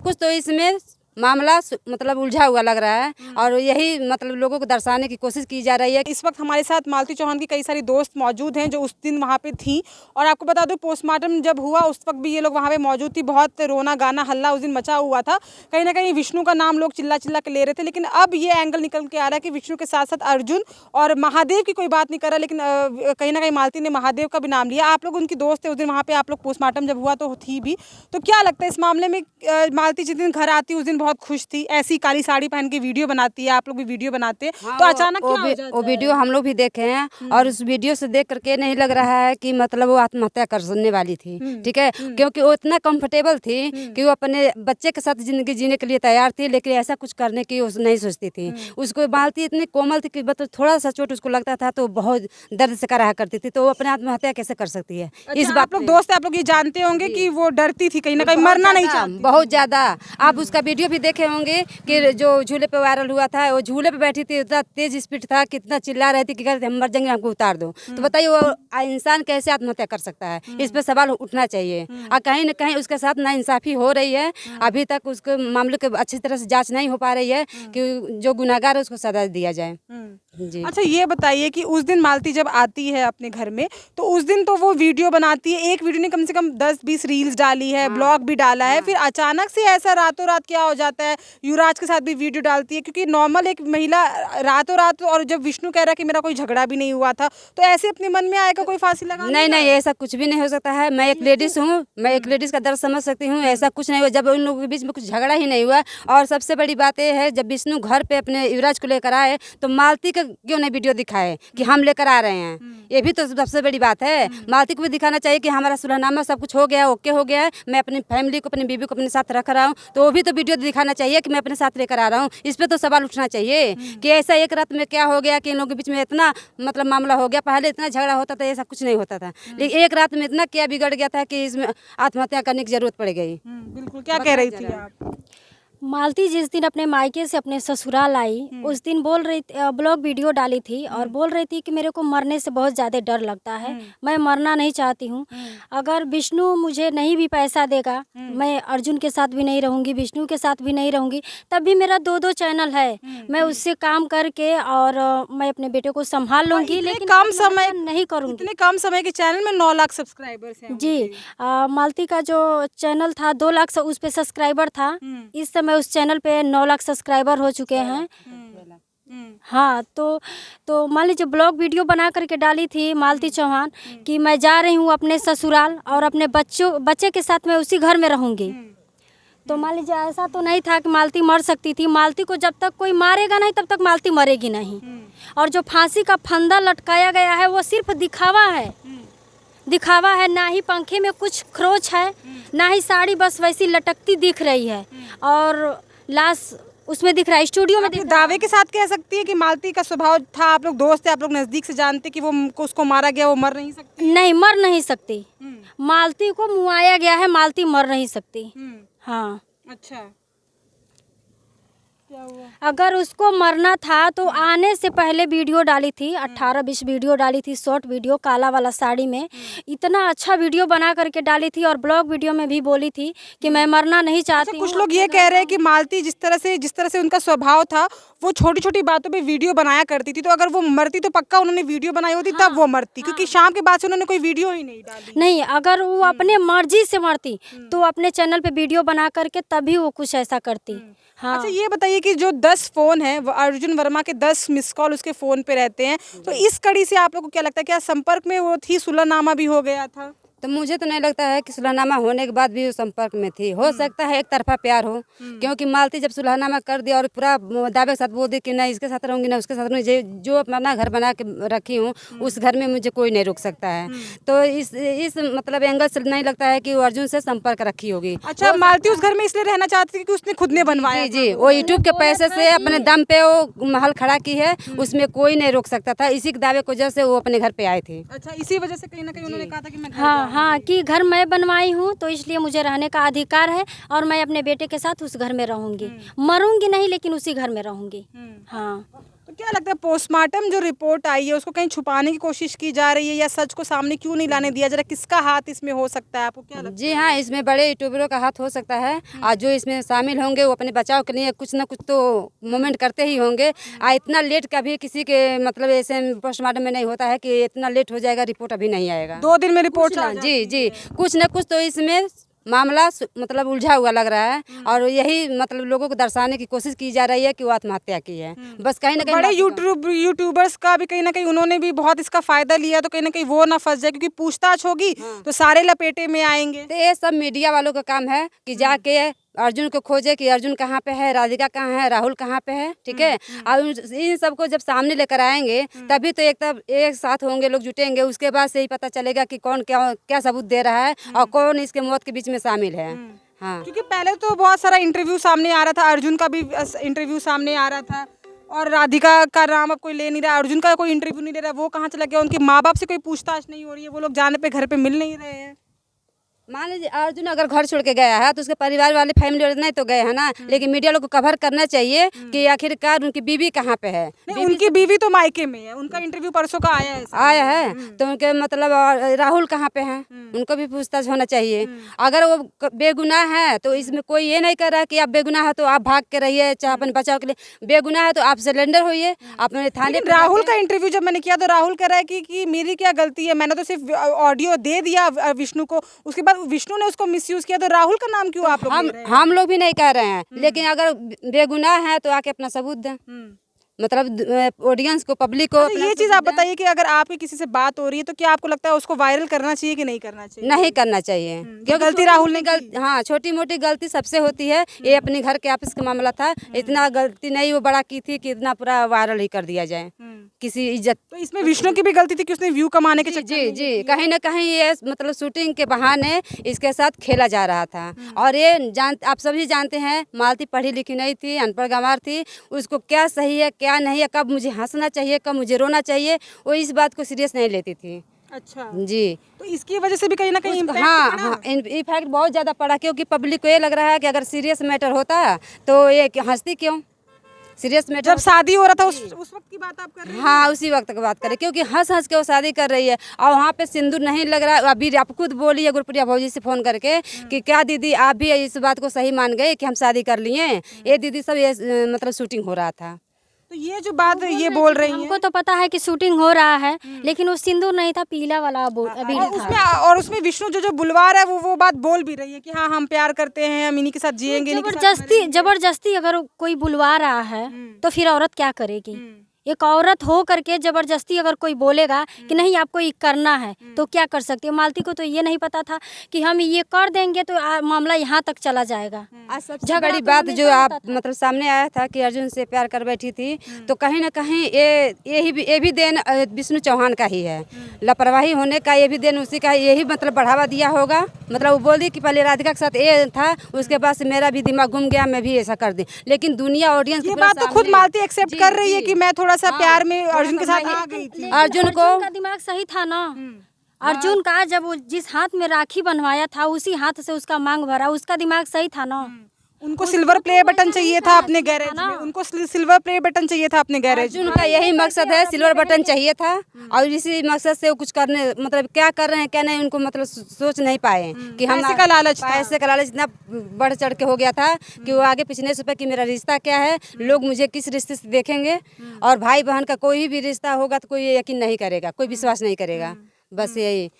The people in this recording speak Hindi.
कुछ तो इसमें मामला मतलब उलझा हुआ लग रहा है और यही मतलब लोगों को दर्शाने की कोशिश की जा रही है। इस वक्त हमारे साथ मालती चौहान की कई सारी दोस्त मौजूद हैं जो उस दिन वहाँ पे थी। और आपको बता दूं पोस्टमार्टम जब हुआ उस वक्त भी ये लोग वहाँ पे मौजूद थी। बहुत रोना गाना हल्ला उस दिन मचा हुआ था। कहीं ना कहीं विष्णु का नाम लोग चिल्ला चिल्ला के ले रहे थे, लेकिन अब ये एंगल निकल के आ रहा है कि विष्णु के साथ साथ अर्जुन और महादेव की कोई बात नहीं कर रहा, लेकिन कहीं ना कहीं मालती ने महादेव का भी नाम लिया। आप लोग उनकी दोस्त थे उस दिन वहाँ पे, आप लोग पोस्टमार्टम जब हुआ तो थी भी। तो क्या लगता है इस मामले में? मालती जिस दिन घर आती उस दिन बहुत खुश थी, ऐसी काली साड़ी पहन के वीडियो बनाती है, आप लोग भी वीडियो बनाते हैं। हाँ, तो अचानक क्या हो जाता है? वो वीडियो हम लोग भी देखे हैं और उस वीडियो से देख करके नहीं लग रहा है कि मतलब वो आत्महत्या करने वाली थी। ठीक है, क्योंकि वो इतना कंफर्टेबल थी कि वो अपने बच्चे के साथ जिंदगी जीने के लिए तैयार थी, लेकिन ऐसा कुछ करने की उस नहीं सोचती थी। उसको मालती इतनी कोमल थी कि मतलब थोड़ा सा चोट उसको लगता था तो बहुत दर्द से कराया करती थी, तो वो अपने आत्महत्या कैसे कर सकती है? अच्छा, इस बात आप लोग दोस्त आप लोग ये जानते होंगे कि वो डरती थी, कहीं ना कहीं मरना नहीं चाहती। बहुत ज्यादा। आप उसका वीडियो भी देखे होंगे कि जो झूले पे वायरल हुआ था, वो झूले पे बैठी थी, इतना तेज स्पीड था, कितना चिल्ला रही थी कि कहते हम मर जाएंगे, हमको उतार दो। तो बताइए वो इंसान कैसे आत्महत्या कर सकता है? इस पे सवाल उठना चाहिए। और कहीं न कहीं उसके साथ नाइंसाफी हो रही है। अभी तक उसके मामले के अच्छी तरह से जांच नहीं हो पा रही है कि जो गुनाहगार है उसको सजा दिया जाए। जी। अच्छा, ये बताइए कि उस दिन मालती जब आती है अपने घर में तो उस दिन तो वो वीडियो बनाती है, एक वीडियो ने कम से कम 10-20 रील्स डाली है, ब्लॉग भी डाला है। फिर अचानक से ऐसा रातों रात क्या हो जाता है? युवराज के साथ भी वीडियो डालती है, क्योंकि नॉर्मल एक महिला रातों रात, और जब विष्णु कह रहा है कि मेरा कोई झगड़ा भी नहीं हुआ था, तो ऐसे अपने मन में आएगा कोई फांसी लगा? नहीं नहीं, ऐसा कुछ भी नहीं हो सकता है। मैं एक लेडीज हूँ, मैं एक लेडीज का दर्द समझ सकती हूँ। ऐसा कुछ नहीं हुआ, जब उन लोगों के बीच में कुछ झगड़ा ही नहीं हुआ। और सबसे बड़ी बात यह है, जब विष्णु घर पे अपने युवराज को लेकर आए तो मालती का क्यों नहीं वीडियो दिखाए कि हम लेकर आ रहे हैं? ये भी तो सबसे बड़ी बात है। मालती को भी दिखाना चाहिए कि हमारा सुलहनामा सब कुछ हो गया, ओके हो गया है, मैं अपनी फैमिली को, अपनी बीबी को अपने साथ रख रहा हूँ। तो वो भी तो वीडियो दिखाना चाहिए कि मैं अपने साथ लेकर आ रहा हूँ। इस पर तो सवाल उठना चाहिए कि ऐसा एक रात में क्या हो गया कि इन लोगों के बीच में इतना मतलब मामला हो गया। पहले इतना झगड़ा होता था, ऐसा कुछ नहीं होता था, लेकिन एक रात में इतना क्या बिगड़ गया था कि इसमें आत्महत्या करने की जरूरत पड़ गई। बिल्कुल, क्या कह रही थी आप? मालती जिस दिन अपने मायके से अपने ससुराल आई उस दिन बोल रही ब्लॉग वीडियो डाली थी और बोल रही थी कि मेरे को मरने से बहुत ज़्यादा डर लगता है, मैं मरना नहीं चाहती हूँ। अगर विष्णु मुझे नहीं भी पैसा देगा, मैं अर्जुन के साथ भी नहीं रहूँगी, विष्णु के साथ भी नहीं रहूँगी। तब भी मेरा 2-2 चैनल है, मैं उससे काम करके और मैं अपने बेटे को संभाल लूँगी, लेकिन कम समय नहीं करूँगी। इतने कम समय के चैनल में 9 लाख सब्सक्राइबर्स हैं जी, मालती का जो चैनल था 2 लाख उस पे सब्सक्राइबर था। इस समय उस चैनल पे 9 लाख सब्सक्राइबर हो चुके हैं। हाँ, तो मान लीजिए ब्लॉग वीडियो बना करके डाली थी मालती चौहान कि मैं जा रही हूँ अपने ससुराल और अपने बच्चे के साथ मैं उसी घर में रहूँगी। तो मान लीजिए ऐसा तो नहीं था कि मालती मर सकती थी। मालती को जब तक कोई मारेगा नहीं तब तक मालती मरेगी नहीं। और जो फांसी का फंदा लटकाया गया है वो सिर्फ दिखावा है, दिखावा है। ना ही पंखे में कुछ खरोच है, ना ही साड़ी बस वैसी लटकती दिख रही है और लाश उसमें दिख रहा है, स्टूडियो में दिख रहा है। दावे के साथ कह सकती है कि मालती का स्वभाव था, आप लोग दोस्त थे, आप लोग नजदीक से जानते कि वो उसको मारा गया, वो मर नहीं सकती? नहीं, मर नहीं सकती। मालती को मुआया गया है, मालती मर नहीं सकती। हाँ। अच्छा, क्या हुआ? अगर उसको मरना था तो आने से पहले वीडियो डाली थी, 18-20 वीडियो डाली थी, शॉर्ट वीडियो काला वाला साड़ी में। इतना अच्छा वीडियो बना करके डाली थी और ब्लॉग वीडियो में भी बोली थी कि मैं मरना नहीं चाहती हूँ। कुछ लोग ये कह रहे हैं कि मालती जिस तरह से उनका स्वभाव था, वो छोटी छोटी बातों पे वीडियो बनाया करती थी, तो अगर वो मरती तो पक्का उन्होंने वीडियो बनाई होती तब वो मरती, क्योंकि शाम के बाद से उन्होंने कोई वीडियो ही नहीं डाली। नहीं, अगर वो अपने मर्जी से मरती तो अपने चैनल पे वीडियो बना करके तभी वो कुछ ऐसा करती। हाँ। अच्छा, ये बताइए कि जो 10 फोन है, अर्जुन वर्मा के 10 मिस कॉल उसके फोन पे रहते हैं, तो इस कड़ी से आप लोगों को क्या लगता है, क्या संपर्क में वो थी, सुलहनामा भी हो गया था? तो मुझे तो नहीं लगता है कि सुलहनामा होने के बाद भी वो संपर्क में थी। हो सकता है एक तरफा प्यार हो, क्योंकि मालती जब सुलहनामा कर दिया और पूरा दावे के साथ बोल दी कि नहीं इसके साथ रहूंगी, ना उसके साथ रहूंगी, जो अपना घर बना के रखी हूँ उस घर में मुझे कोई नहीं रोक सकता है। तो इस मतलब एंगल से नहीं लगता है कि वो अर्जुन से संपर्क रखी होगी। अच्छा, मालती उस घर में इसलिए रहना चाहती थी कि उसने खुद ने बनवाया? जी, वो यूट्यूब के पैसे से अपने दम पे वो महल खड़ा की है, उसमें कोई नहीं रोक सकता था। इसी के दावे की वजह से वो अपने घर पे आए थे। अच्छा, इसी वजह से कहीं ना कहीं उन्होंने कहा था कि मैं हाँ हाँ कि घर मैं बनवाई हूँ तो इसलिए मुझे रहने का अधिकार है और मैं अपने बेटे के साथ उस घर में रहूँगी, मरूंगी नहीं लेकिन उसी घर में रहूँगी। हाँ। तो क्या लगता है पोस्टमार्टम जो रिपोर्ट आई है उसको कहीं छुपाने की कोशिश की जा रही है या सच को सामने क्यों नहीं लाने दिया? जरा किसका हाथ इसमें हो सकता है, आपको क्या लगता जी हाँ, इसमें बड़े यूट्यूबरों का हाथ हो सकता है और जो इसमें शामिल होंगे वो अपने बचाव के लिए कुछ ना कुछ तो मूवमेंट करते ही होंगे। इतना लेट कभी किसी के मतलब ऐसे पोस्टमार्टम में नहीं होता है कि इतना लेट हो जाएगा, रिपोर्ट अभी नहीं आएगा। 2 दिन में रिपोर्ट जी जी, कुछ ना कुछ तो इसमें मामला मतलब उलझा हुआ लग रहा है और यही मतलब लोगों को दर्शाने की कोशिश की जा रही है कि वो आत्महत्या की है। बस कहीं ना कहीं बड़े यूट्यूबर्स का भी कहीं ना कहीं उन्होंने भी बहुत इसका फायदा लिया, तो कहीं ना कहीं वो ना फंस जाए क्योंकि पूछताछ होगी तो सारे लपेटे में आएंगे। तो ये सब मीडिया वालों का काम है कि जाके अर्जुन को खोजे कि अर्जुन कहाँ पे है, राधिका कहाँ है, राहुल कहाँ पे है, ठीक है। और इन सबको जब सामने लेकर आएंगे तभी तो एक साथ होंगे, लोग जुटेंगे, उसके बाद से ही पता चलेगा कि कौन क्या क्या सबूत दे रहा है और कौन इसके मौत के बीच में शामिल है। हाँ, क्योंकि पहले तो बहुत सारा इंटरव्यू सामने आ रहा था, अर्जुन का भी इंटरव्यू सामने आ रहा था और राधिका का नाम अब कोई ले नहीं रहा, अर्जुन का कोई इंटरव्यू नहीं ले रहा, वो कहाँ चला गया, उनके माँ बाप से कोई पूछताछ नहीं हो रही है, वो लोग जाने पे घर पे मिल नहीं रहे हैं। मान लीजिए अर्जुन अगर घर छोड़ के गया है तो उसके परिवार वाले फैमिली वाले नहीं तो गए हैं ना, लेकिन मीडिया लोग को कवर करना चाहिए कि आखिरकार उनकी बीवी कहाँ पे है। नहीं, उनकी बीवी तो मायके में है, उनका इंटरव्यू परसों का आया है। आया है तो उनके मतलब राहुल कहाँ पे हैं, उनको भी पूछताछ होना चाहिए। अगर वो बेगुनाह है तो इसमें कोई ये नहीं कर रहा कि आप बेगुनाह है तो आप भाग के रहिए चाहे अपने बचाव के लिए, बेगुनाह है तो आप सिलेंडर होइए अपने थाने पे। राहुल का इंटरव्यू जब मैंने किया तो राहुल कह रहा है कि मेरी क्या गलती है, मैंने तो सिर्फ ऑडियो दे दिया विष्णु को, उसके बाद विष्णु ने उसको मिसयूज किया, तो राहुल का नाम क्यों आप लोग ले रहे हैं? हम लोग भी नहीं कह रहे हैं, लेकिन अगर बेगुनाह है तो आके अपना सबूत दें, मतलब ऑडियंस को, पब्लिक को। ये चीज आप बताइए कि अगर आपकी किसी से बात हो रही है तो क्या आपको लगता है उसको वायरल करना चाहिए कि नहीं करना चाहिए? नहीं करना चाहिए क्योंकि गलती राहुल ने हाँ, छोटी मोटी गलती सबसे होती है। ये अपने घर के आपस का मामला था, इतना गलती नहीं वो बड़ा की थी कि इतना पूरा वायरल ही कर दिया जाए किसी इज्जत। तो इसमें विष्णु की भी गलती थी कि उसने व्यू कमाने के चक्कर जी जी, कहीं ना कहीं ये मतलब शूटिंग के बहाने इसके साथ खेला जा रहा था। और ये आप सभी जानते हैं मालती पढ़ी लिखी नहीं थी, अनपढ़ गंवार थी, उसको क्या सही है क्या नहीं है, कब मुझे हंसना चाहिए कब मुझे रोना चाहिए, वो इस बात को सीरियस नहीं लेती थी। अच्छा जी, तो इसकी वजह से भी कहीं ना कहीं हाँ, इफेक्ट बहुत ज़्यादा पड़ा क्योंकि पब्लिक को ये लग रहा है कि अगर सीरियस मैटर होता तो ये हंसती क्यों। सीरियस मैटर जब शादी हो रहा था उस वक्त की बात आप कर रहे हैं? हाँ, उसी वक्त की बात करें क्योंकि हंस हंस के वो शादी कर रही है और वहाँ पे सिंदूर नहीं लग रहा है। अभी आप खुद बोली है गुरप्रिया भौजी से फ़ोन करके कि क्या दीदी आप भी इस बात को सही मान गए कि हम शादी कर लिए, ये दीदी सब ये मतलब शूटिंग हो रहा था। तो ये जो बात ये बोल रही है, हमको तो पता है कि शूटिंग हो रहा है लेकिन वो सिंदूर नहीं था, पीला वाला अभी था। और उसमें विष्णु जो बुलवा रहा है वो बात बोल भी रही है कि हाँ हम प्यार करते हैं, हम इन्हीं के साथ जिएंगे, इन्हीं के साथ जबरदस्ती अगर कोई बुलवा रहा है तो फिर औरत क्या करेगी। एक औरत हो करके जबरदस्ती अगर कोई बोलेगा कि नहीं आपको ये करना है तो क्या कर सकती है। मालती को तो ये नहीं पता था कि हम ये कर देंगे तो मामला यहाँ तक चला जाएगा। आज सबसे बड़ी बात जो आप मतलब सामने आया था कि अर्जुन से प्यार कर बैठी थी, तो कहीं ना कहीं ये भी देन विष्णु चौहान का ही है। लापरवाही होने का ये भी देन उसी का, यही मतलब बढ़ावा दिया होगा। मतलब वो बोली कि पहले राधिका के साथ ये था, उसके बाद से मेरा भी दिमाग घूम गया, मैं भी ऐसा कर दी। लेकिन दुनिया ऑडियंस ये बात तो खुद मालती एक्सेप्ट कर रही है कि मैं थोड़ा सा प्यार में अर्जुन के साथ आ गई थी। अर्जुन का दिमाग सही था ना। अर्जुन का जब वो जिस हाथ में राखी बनवाया था उसी हाथ से उसका मांग भरा, उसका दिमाग सही था ना। उनको सिल्वर प्ले बटन चाहिए था अपने गैरेज में, उनको सिल्वर प्ले बटन चाहिए था अपने गैरेज में। उनका यही मकसद है, सिल्वर बटन चाहिए था और इसी मकसद से वो कुछ करने मतलब क्या कर रहे हैं क्या नहीं उनको मतलब सोच नहीं पाए कि हम पैसे का लालच इतना बढ़ चढ़ के हो गया था कि वो आगे पीछे नहीं सोचा कि मेरा रिश्ता क्या है, लोग मुझे किस रिश्ते से देखेंगे। और भाई बहन का कोई भी रिश्ता होगा तो कोई यकीन नहीं करेगा, कोई विश्वास नहीं करेगा, बस यही।